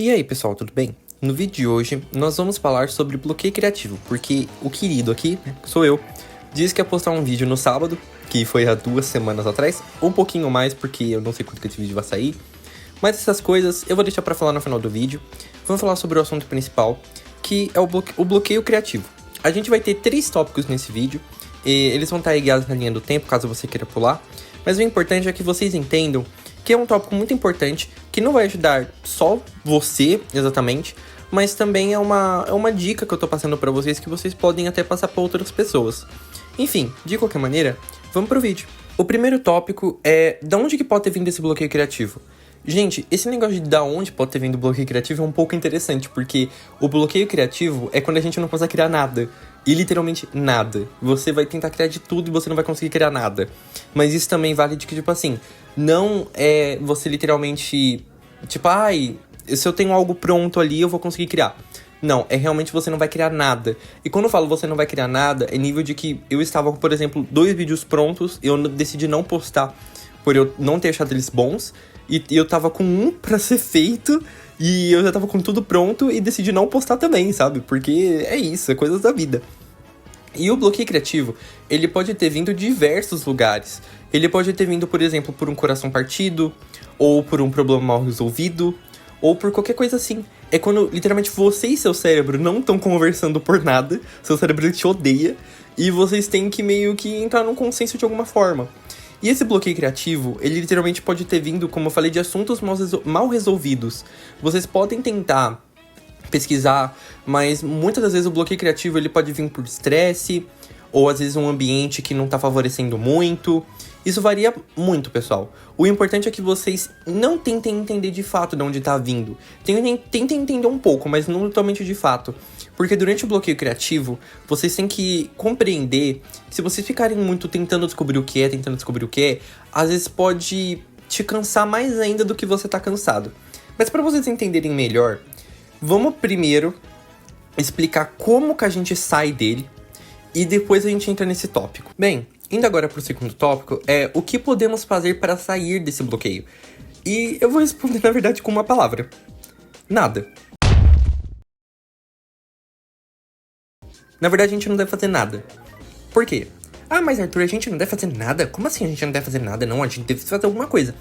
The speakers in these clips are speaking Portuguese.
E aí pessoal, tudo bem? No vídeo de hoje nós vamos falar sobre bloqueio criativo, porque o querido aqui, que sou eu, disse que ia postar um vídeo no sábado, que foi há 2 semanas atrás, ou um pouquinho mais, porque eu não sei quando que esse vídeo vai sair, mas essas coisas eu vou deixar pra falar no final do vídeo. Vamos falar sobre o assunto principal, que é o bloqueio criativo. A gente vai ter 3 tópicos nesse vídeo, e eles vão estar guiados na linha do tempo, caso você queira pular, mas o importante é que vocês entendam que é um tópico muito importante, que não vai ajudar só você, exatamente, mas também é uma dica que eu tô passando pra vocês, que vocês podem até passar pra outras pessoas. Enfim, de qualquer maneira, vamos pro vídeo. O primeiro tópico é de onde que pode ter vindo esse bloqueio criativo. Gente, esse negócio de da onde pode ter vindo o bloqueio criativo é um pouco interessante, porque o bloqueio criativo é quando a gente não consegue criar nada. E literalmente nada. Você vai tentar criar de tudo e você não vai conseguir criar nada. Mas isso também vale de que, tipo assim, não é você literalmente, tipo, ai, se eu tenho algo pronto ali, eu vou conseguir criar. Não, é realmente você não vai criar nada. E quando eu falo você não vai criar nada, é nível de que eu estava com, por exemplo, 2 vídeos prontos, eu decidi não postar por eu não ter achado eles bons, e eu tava com um pra ser feito, e eu já tava com tudo pronto, e decidi não postar também, sabe? Porque é isso, é coisas da vida. E o bloqueio criativo, ele pode ter vindo de diversos lugares. Ele pode ter vindo, por exemplo, por um coração partido, ou por um problema mal resolvido, ou por qualquer coisa assim. É quando, literalmente, você e seu cérebro não estão conversando por nada, seu cérebro te odeia, e vocês têm que meio que entrar num consenso de alguma forma. E esse bloqueio criativo, ele literalmente pode ter vindo, como eu falei, de assuntos mal resolvidos. Vocês podem tentar pesquisar, mas muitas das vezes o bloqueio criativo ele pode vir por estresse, ou às vezes um ambiente que não tá favorecendo muito. Isso varia muito, pessoal. O importante é que vocês não tentem entender de fato de onde tá vindo. Tentem entender um pouco, mas não totalmente de fato. Porque durante o bloqueio criativo, vocês têm que compreender que se vocês ficarem muito tentando descobrir o que é, às vezes pode te cansar mais ainda do que você tá cansado. Mas para vocês entenderem melhor, vamos primeiro explicar como que a gente sai dele e depois a gente entra nesse tópico. Bem, indo agora pro segundo tópico, é o que podemos fazer para sair desse bloqueio. E eu vou responder, na verdade, com uma palavra. Nada. Na verdade, a gente não deve fazer nada. Por quê? Ah, mas Arthur, a gente não deve fazer nada? Como assim a gente não deve fazer nada? Não, a gente deve fazer alguma coisa.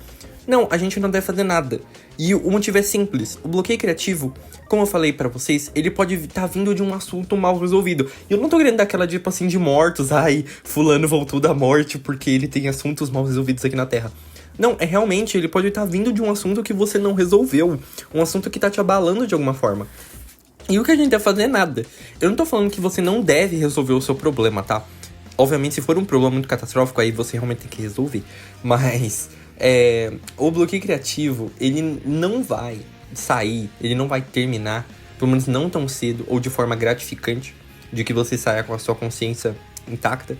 Não, a gente não deve fazer nada. E o motivo é simples. O bloqueio criativo, como eu falei pra vocês, ele pode estar vindo de um assunto mal resolvido. E eu não tô querendo dar aquela tipo assim de mortos. Ai, fulano voltou da morte porque ele tem assuntos mal resolvidos aqui na Terra. Não, é realmente, ele pode estar vindo de um assunto que você não resolveu. Um assunto que tá te abalando de alguma forma. E o que a gente deve fazer é nada. Eu não tô falando que você não deve resolver o seu problema, tá? Obviamente, se for um problema muito catastrófico, aí você realmente tem que resolver. Mas o bloqueio criativo, ele não vai sair, ele não vai terminar, pelo menos não tão cedo ou de forma gratificante, de que você saia com a sua consciência intacta,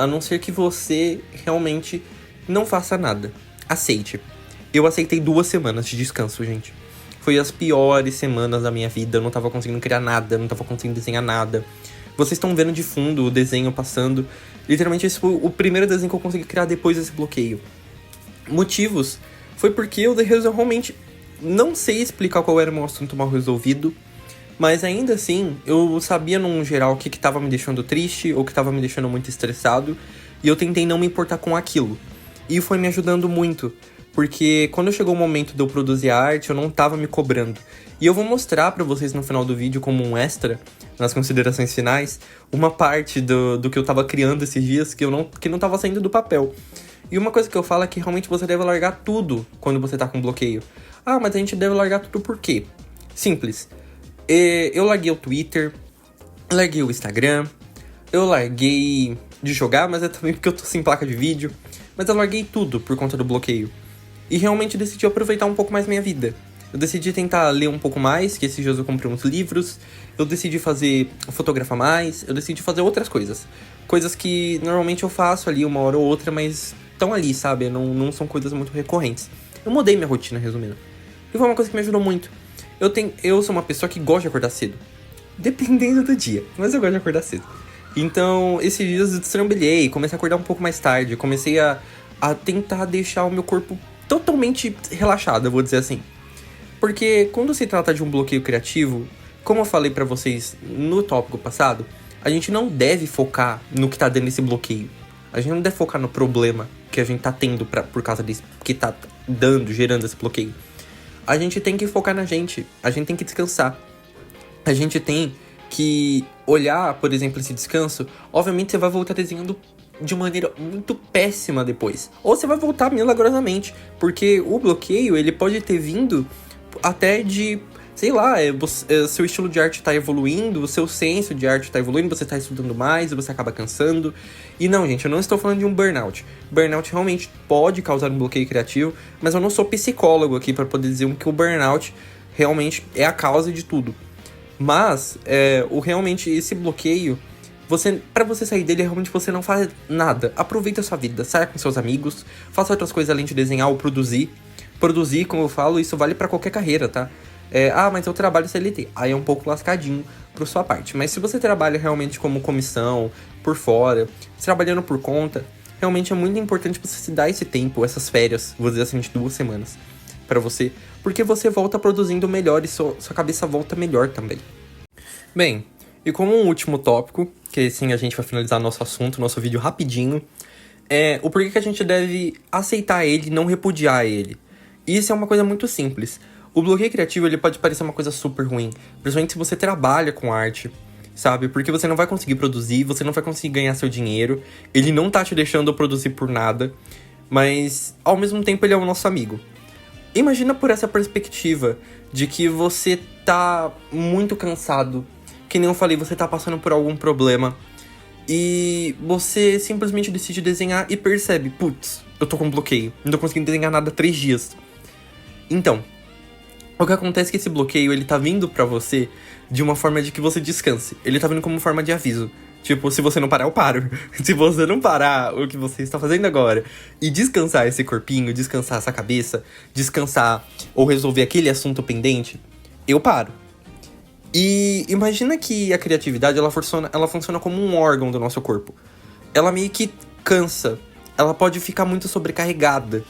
a não ser que você realmente não faça nada. Aceite. Eu aceitei 2 semanas de descanso, gente. Foi as piores semanas da minha vida, eu não tava conseguindo criar nada, não tava conseguindo desenhar nada. Vocês estão vendo de fundo o desenho passando. Literalmente esse foi o primeiro desenho que eu consegui criar depois desse bloqueio. Motivos foi porque eu realmente não sei explicar qual era o meu assunto mal resolvido, mas ainda assim eu sabia num geral o que tava me deixando triste ou que tava me deixando muito estressado, e eu tentei não me importar com aquilo. E foi me ajudando muito, porque quando chegou o momento de eu produzir a arte, eu não tava me cobrando. E eu vou mostrar pra vocês no final do vídeo, como um extra, nas considerações finais, uma parte do que eu tava criando esses dias que não tava saindo do papel. E uma coisa que eu falo é que realmente você deve largar tudo quando você tá com bloqueio. Ah, mas a gente deve largar tudo por quê? Simples. Eu larguei o Twitter, larguei o Instagram, eu larguei de jogar, mas é também porque eu tô sem placa de vídeo. Mas eu larguei tudo por conta do bloqueio. E realmente decidi aproveitar um pouco mais minha vida. Eu decidi tentar ler um pouco mais, que esses dias eu comprei uns livros. Eu decidi fotografar mais, eu decidi fazer outras coisas. Coisas que normalmente eu faço ali uma hora ou outra, mas estão ali, sabe? Não são coisas muito recorrentes. Eu mudei minha rotina, resumindo. E foi uma coisa que me ajudou muito. Eu sou uma pessoa que gosta de acordar cedo. Dependendo do dia, mas eu gosto de acordar cedo. Então, esses dias eu destrambelhei, comecei a acordar um pouco mais tarde. Comecei a tentar deixar o meu corpo totalmente relaxado, eu vou dizer assim. Porque quando se trata de um bloqueio criativo, como eu falei pra vocês no tópico passado, a gente não deve focar no que tá dando esse bloqueio. A gente não deve focar no problema que a gente tá tendo por causa disso, que tá gerando esse bloqueio. A gente tem que focar na gente, a gente tem que descansar. A gente tem que olhar, por exemplo, esse descanso. Obviamente você vai voltar desenhando de maneira muito péssima depois. Ou você vai voltar milagrosamente, porque o bloqueio, ele pode ter vindo até de, sei lá, seu estilo de arte tá evoluindo, o seu senso de arte tá evoluindo, você tá estudando mais, você acaba cansando. E não, gente, eu não estou falando de um burnout. Burnout realmente pode causar um bloqueio criativo, mas eu não sou psicólogo aqui para poder dizer que o burnout realmente é a causa de tudo. Mas, realmente, esse bloqueio, pra você sair dele, realmente você não faz nada. Aproveita a sua vida, saia com seus amigos, faça outras coisas além de desenhar ou produzir. Produzir, como eu falo, isso vale pra qualquer carreira, tá? Mas eu trabalho CLT. Aí é um pouco lascadinho pra sua parte. Mas se você trabalha realmente como comissão, por fora, trabalhando por conta, realmente é muito importante você se dar esse tempo, essas férias, vou dizer assim, de 2 semanas pra você, porque você volta produzindo melhor e sua cabeça volta melhor também. Bem, e como um último tópico, que assim a gente vai finalizar nosso assunto, nosso vídeo rapidinho, o porquê que a gente deve aceitar ele e não repudiar ele. Isso é uma coisa muito simples. O bloqueio criativo, ele pode parecer uma coisa super ruim, principalmente se você trabalha com arte, sabe? Porque você não vai conseguir produzir, você não vai conseguir ganhar seu dinheiro, ele não tá te deixando produzir por nada, mas ao mesmo tempo ele é o nosso amigo. Imagina por essa perspectiva de que você tá muito cansado, que nem eu falei, você tá passando por algum problema e você simplesmente decide desenhar e percebe, putz, eu tô com bloqueio, não tô conseguindo desenhar nada há 3 dias. Então, o que acontece é que esse bloqueio, ele tá vindo pra você de uma forma de que você descanse. Ele tá vindo como forma de aviso. Tipo, se você não parar, eu paro. Se você não parar o que você está fazendo agora e descansar esse corpinho, descansar essa cabeça, descansar ou resolver aquele assunto pendente, eu paro. E imagina que a criatividade, ela funciona como um órgão do nosso corpo. Ela meio que cansa. Ela pode ficar muito sobrecarregada.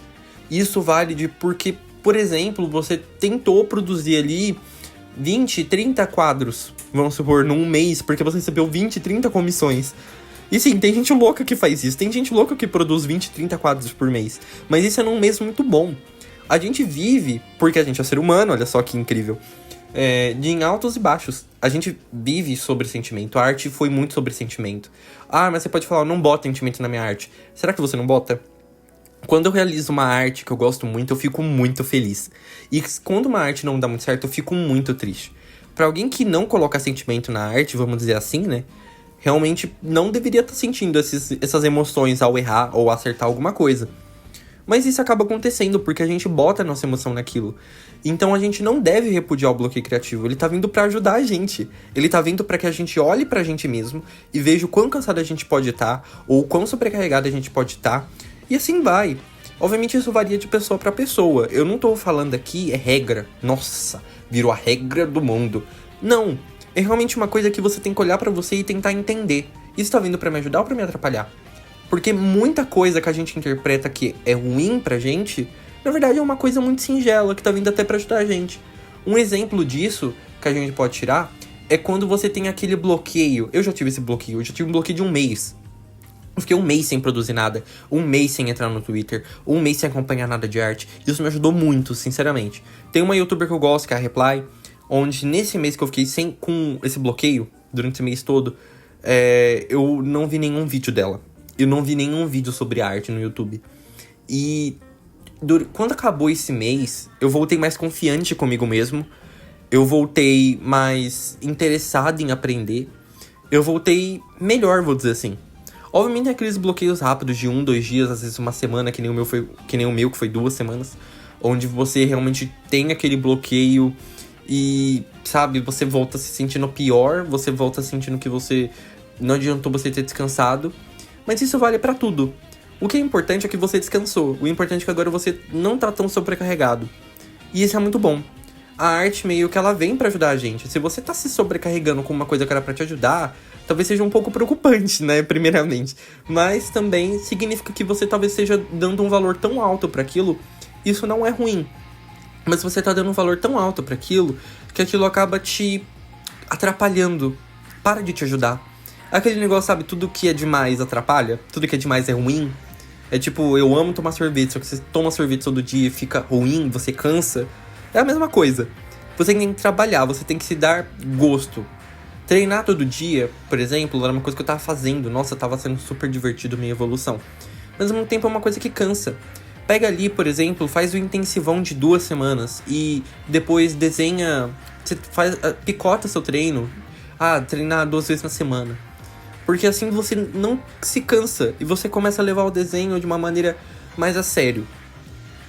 Isso vale porque, por exemplo, você tentou produzir ali 20, 30 quadros, vamos supor, num mês, porque você recebeu 20, 30 comissões. E sim, tem gente louca que faz isso, tem gente louca que produz 20, 30 quadros por mês. Mas isso é num mês muito bom. A gente vive, porque a gente é ser humano, olha só que incrível, de altos e baixos. A gente vive sobre sentimento, a arte foi muito sobre sentimento. Mas você pode falar, eu não boto sentimento na minha arte. Será que você não bota? Quando eu realizo uma arte que eu gosto muito, eu fico muito feliz. E quando uma arte não dá muito certo, eu fico muito triste. Pra alguém que não coloca sentimento na arte, vamos dizer assim, né? Realmente não deveria estar sentindo essas emoções ao errar ou acertar alguma coisa. Mas isso acaba acontecendo porque a gente bota a nossa emoção naquilo. Então a gente não deve repudiar o bloqueio criativo. Ele tá vindo pra ajudar a gente. Ele tá vindo pra que a gente olhe pra gente mesmo e veja o quão cansado a gente pode estar, ou o quão sobrecarregado a gente pode estar. E assim vai. Obviamente isso varia de pessoa pra pessoa. Eu não tô falando aqui, é regra. Nossa, virou a regra do mundo. Não. É realmente uma coisa que você tem que olhar pra você e tentar entender. Isso tá vindo pra me ajudar ou pra me atrapalhar? Porque muita coisa que a gente interpreta que é ruim pra gente, na verdade é uma coisa muito singela, que tá vindo até pra ajudar a gente. Um exemplo disso que a gente pode tirar é quando você tem aquele bloqueio. Eu já tive esse bloqueio, eu já tive um bloqueio de 1 mês. Eu fiquei 1 mês sem produzir nada, 1 mês sem entrar no Twitter, 1 mês sem acompanhar nada de arte. Isso me ajudou muito, sinceramente. Tem uma youtuber que eu gosto, que é a Reply, onde nesse mês que eu fiquei com esse bloqueio, durante esse mês todo, eu não vi nenhum vídeo dela. Eu não vi nenhum vídeo sobre arte no YouTube. E quando acabou esse mês, eu voltei mais confiante comigo mesmo. Eu voltei mais interessado em aprender. Eu voltei melhor, vou dizer assim. Obviamente tem aqueles bloqueios rápidos de 1, 2 dias, às vezes uma semana, que nem o meu, que foi 2 semanas. Onde você realmente tem aquele bloqueio e, sabe, você volta se sentindo pior. Você volta sentindo que não adiantou você ter descansado. Mas isso vale pra tudo. O que é importante é que você descansou. O importante é que agora você não tá tão sobrecarregado. E isso é muito bom. A arte meio que ela vem pra ajudar a gente. Se você tá se sobrecarregando com uma coisa que era pra te ajudar, talvez seja um pouco preocupante, né, primeiramente. Mas também significa que você talvez esteja dando um valor tão alto pra aquilo. Isso não é ruim. Mas você tá dando um valor tão alto pra aquilo que aquilo acaba te atrapalhando. Para de te ajudar. Aquele negócio, sabe, tudo que é demais atrapalha, tudo que é demais é ruim. É tipo, eu amo tomar sorvete, só que você toma sorvete todo dia e fica ruim, você cansa. É a mesma coisa. Você tem que trabalhar, você tem que se dar gosto. Treinar todo dia, por exemplo, era uma coisa que eu tava fazendo. Nossa, tava sendo super divertido minha evolução. Mas ao mesmo tempo é uma coisa que cansa. Pega ali, por exemplo, faz o intensivão de 2 semanas e depois desenha. Você faz, picota seu treino. Treinar 2 vezes na semana. Porque assim você não se cansa e você começa a levar o desenho de uma maneira mais a sério.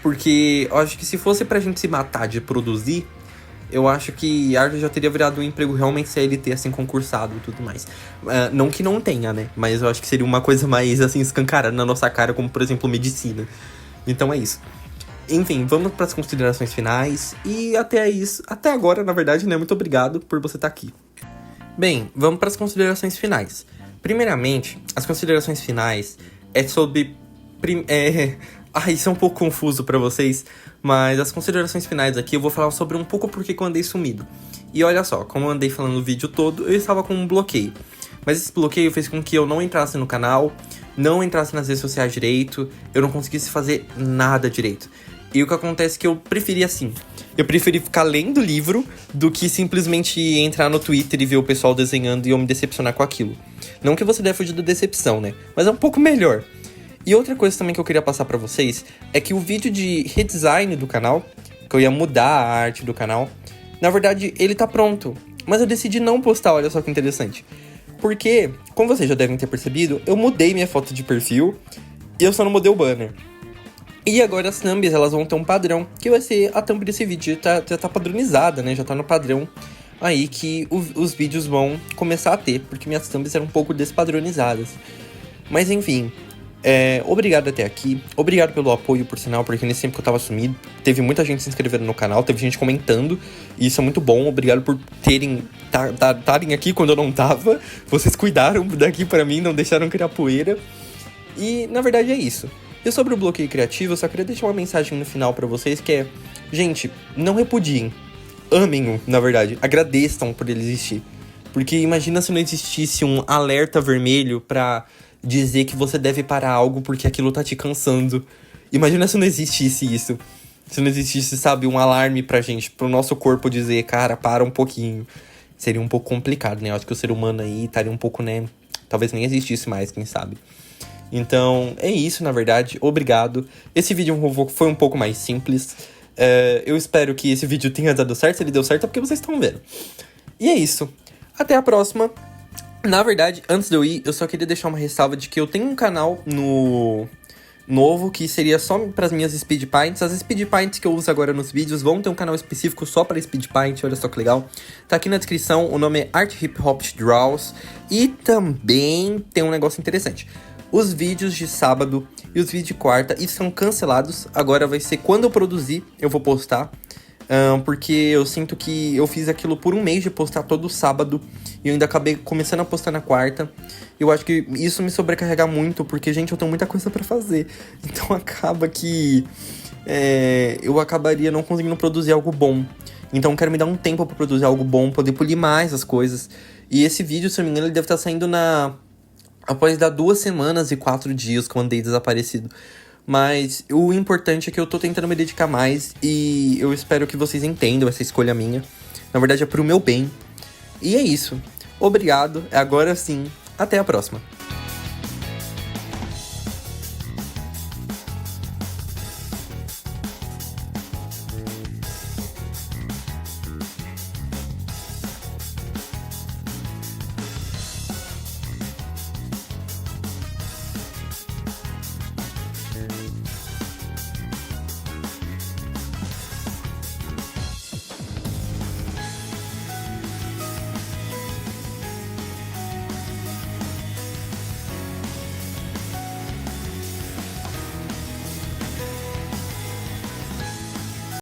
Porque eu acho que se fosse pra gente se matar de produzir, eu acho que arte já teria virado um emprego realmente CLT, assim, concursado e tudo mais. Não que não tenha, né? Mas eu acho que seria uma coisa mais, assim, escancarada na nossa cara, como, por exemplo, medicina. Então é isso. Enfim, vamos para as considerações finais. E até agora, na verdade, né? Muito obrigado por você estar aqui. Bem, vamos para as considerações finais. Primeiramente, as considerações finais é sobre... isso é um pouco confuso pra vocês, mas as considerações finais aqui eu vou falar sobre um pouco porque eu andei sumido. E olha só, como eu andei falando o vídeo todo, eu estava com um bloqueio. Mas esse bloqueio fez com que eu não entrasse no canal, não entrasse nas redes sociais direito, eu não conseguisse fazer nada direito. E o que acontece é que eu preferi assim. Eu preferi ficar lendo livro do que simplesmente entrar no Twitter e ver o pessoal desenhando e eu me decepcionar com aquilo. Não que você deve fugir da decepção, né? Mas é um pouco melhor. E outra coisa também que eu queria passar pra vocês é que o vídeo de redesign do canal, que eu ia mudar a arte do canal, na verdade ele tá pronto. Mas eu decidi não postar, olha só que interessante. Porque, como vocês já devem ter percebido, eu mudei minha foto de perfil e eu só não mudei o banner. E agora as thumbs, elas vão ter um padrão, que vai ser a thumb desse vídeo, já tá padronizada, né? Já tá no padrão aí que os vídeos vão começar a ter, porque minhas thumbs eram um pouco despadronizadas. Mas enfim, obrigado até aqui, obrigado pelo apoio, por sinal, porque nesse tempo que eu tava sumido, teve muita gente se inscrevendo no canal, teve gente comentando, e isso é muito bom, obrigado por estarem aqui quando eu não tava, vocês cuidaram daqui pra mim, não deixaram criar poeira, e na verdade é isso. E sobre o bloqueio criativo, eu só queria deixar uma mensagem no final pra vocês, que é, gente, não repudiem, amem-o, na verdade, agradeçam por ele existir, porque imagina se não existisse um alerta vermelho pra dizer que você deve parar algo porque aquilo tá te cansando. Imagina se não existisse isso. Se não existisse, sabe, um alarme pra gente, pro nosso corpo dizer, cara, para um pouquinho. Seria um pouco complicado, né? Eu acho que o ser humano aí estaria um pouco, né? Talvez nem existisse mais, quem sabe. Então, é isso, na verdade. Obrigado. Esse vídeo foi um pouco mais simples. Eu espero que esse vídeo tenha dado certo. Se ele deu certo é porque vocês estão vendo. E é isso. Até a próxima. Na verdade, antes de eu ir, eu só queria deixar uma ressalva de que eu tenho um canal novo que seria só para as minhas speed paints. As speed paints que eu uso agora nos vídeos vão ter um canal específico só para speed paint, olha só que legal. Tá aqui na descrição, o nome é Art Hip Hop Draws. E também tem um negócio interessante. Os vídeos de sábado e os vídeos de quarta estão cancelados. Agora vai ser quando eu produzir, eu vou postar. Porque eu sinto que eu fiz aquilo por um mês de postar todo sábado e eu ainda acabei começando a postar na quarta. Eu acho que isso me sobrecarrega muito, porque, gente, eu tenho muita coisa pra fazer. Então acaba que eu acabaria não conseguindo produzir algo bom. Então eu quero me dar um tempo pra produzir algo bom, poder polir mais as coisas. E esse vídeo, se eu não me engano, ele deve estar saindo após dar 2 semanas e 4 dias que eu andei desaparecido. Mas o importante é que eu tô tentando me dedicar mais e eu espero que vocês entendam essa escolha minha. Na verdade é pro meu bem. E é isso. Obrigado. Agora sim. Até a próxima.